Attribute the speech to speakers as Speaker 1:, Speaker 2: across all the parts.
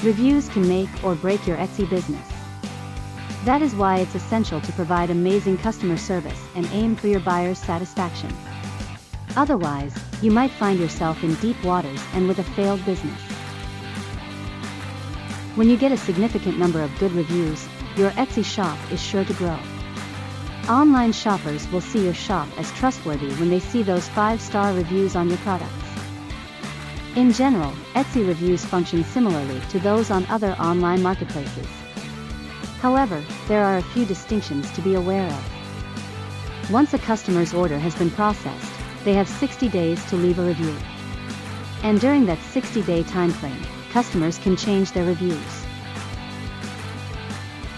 Speaker 1: Reviews can make or break your Etsy business. That is why it's essential to provide amazing customer service and aim for your buyers' satisfaction. Otherwise, you might find yourself in deep waters and with a failed business. When you get a significant number of good reviews, your Etsy shop is sure to grow. Online shoppers will see your shop as trustworthy when they see those 5-star reviews on your products. In general, Etsy reviews function similarly to those on other online marketplaces. However, there are a few distinctions to be aware of. Once a customer's order has been processed, they have 60 days to leave a review. And during that 60-day time frame, customers can change their reviews.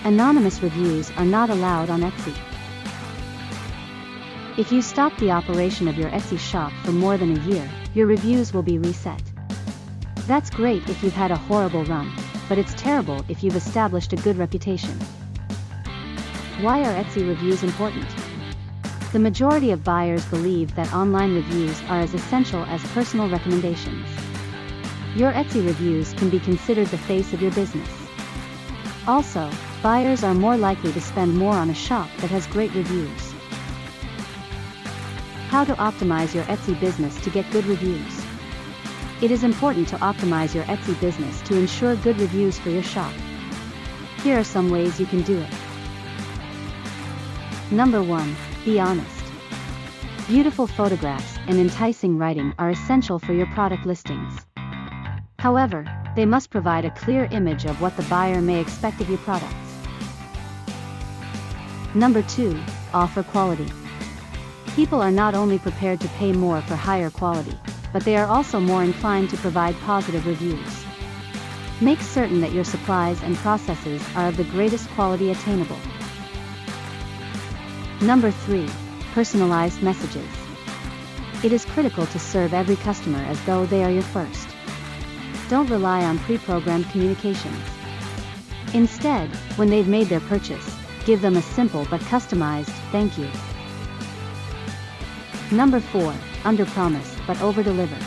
Speaker 1: Anonymous reviews are not allowed on Etsy. If you stop the operation of your Etsy shop for more than a year, your reviews will be reset. That's great if you've had a horrible run, but it's terrible if you've established a good reputation. Why are Etsy reviews important? The majority of buyers believe that online reviews are as essential as personal recommendations. Your Etsy reviews can be considered the face of your business. Also, buyers are more likely to spend more on a shop that has great reviews. How to optimize your Etsy business to get good reviews. It is important to optimize your Etsy business to ensure good reviews for your shop. Here are some ways you can do it. Number 1. Be honest. Beautiful photographs and enticing writing are essential for your product listings. However, they must provide a clear image of what the buyer may expect of your products. Number 2. Offer quality. People are not only prepared to pay more for higher quality, but they are also more inclined to provide positive reviews. Make certain that your supplies and processes are of the greatest quality attainable. Number 3. Personalized messages. It is critical to serve every customer as though they are your first. Don't rely on pre-programmed communications. Instead, when they've made their purchase, give them a simple but customized thank you. Number 4. Underpromise but overdeliver.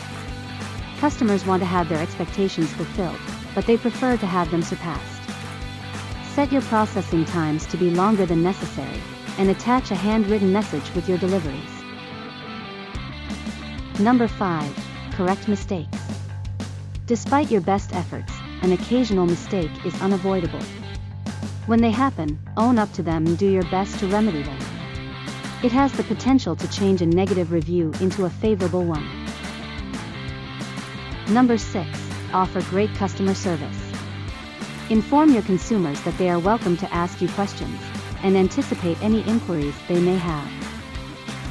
Speaker 1: Customers want to have their expectations fulfilled, but they prefer to have them surpassed. Set your processing times to be longer than necessary, and attach a handwritten message with your deliveries. Number 5. Correct mistakes. Despite your best efforts, an occasional mistake is unavoidable. When they happen, own up to them and do your best to remedy them. It has the potential to change a negative review into a favorable one. Number 6. Offer great customer service. Inform your consumers that they are welcome to ask you questions, and anticipate any inquiries they may have.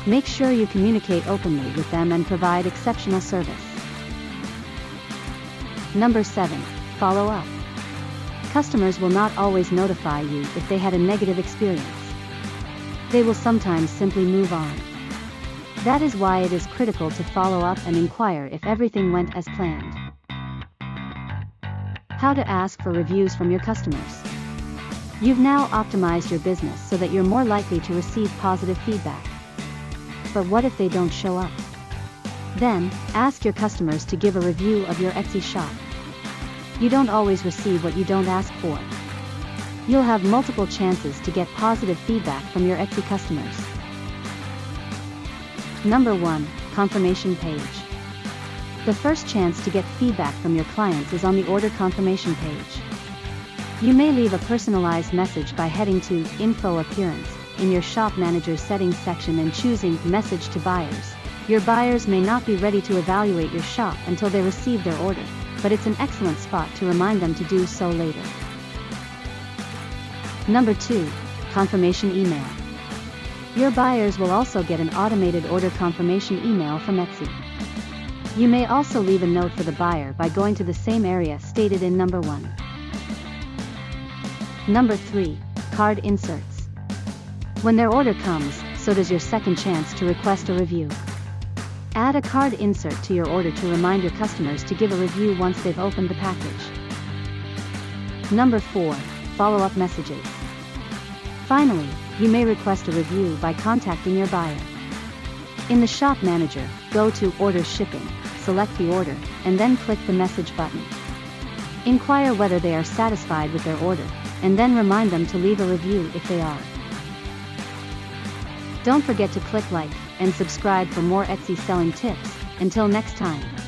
Speaker 1: Make sure you communicate openly with them and provide exceptional service. Number 7. Follow up. Customers will not always notify you if they had a negative experience. They will sometimes simply move on. That is why it is critical to follow up and inquire if everything went as planned. How to ask for reviews from your customers. You've now optimized your business so that you're more likely to receive positive feedback. But what if they don't show up? Then, ask your customers to give a review of your Etsy shop. You don't always receive what you don't ask for. You'll have multiple chances to get positive feedback from your Etsy customers. Number 1. Confirmation page. The first chance to get feedback from your clients is on the order confirmation page. You may leave a personalized message by heading to Info Appearance in your Shop Manager's Settings section and choosing Message to Buyers. Your buyers may not be ready to evaluate your shop until they receive their order, but it's an excellent spot to remind them to do so later. Number 2. Confirmation email. Your buyers will also get an automated order confirmation email from Etsy. You may also leave a note for the buyer by going to the same area stated in number 1. Number 3. Card inserts. When their order comes, so does your second chance to request a review. Add a card insert to your order to remind your customers to give a review once they've opened the package. Number 4. Follow-up messages. Finally, you may request a review by contacting your buyer. In the Shop Manager, go to Order Shipping, select the order, and then click the Message button. Inquire whether they are satisfied with their order, and then remind them to leave a review if they are. Don't forget to click like and subscribe for more Etsy selling tips. Until next time.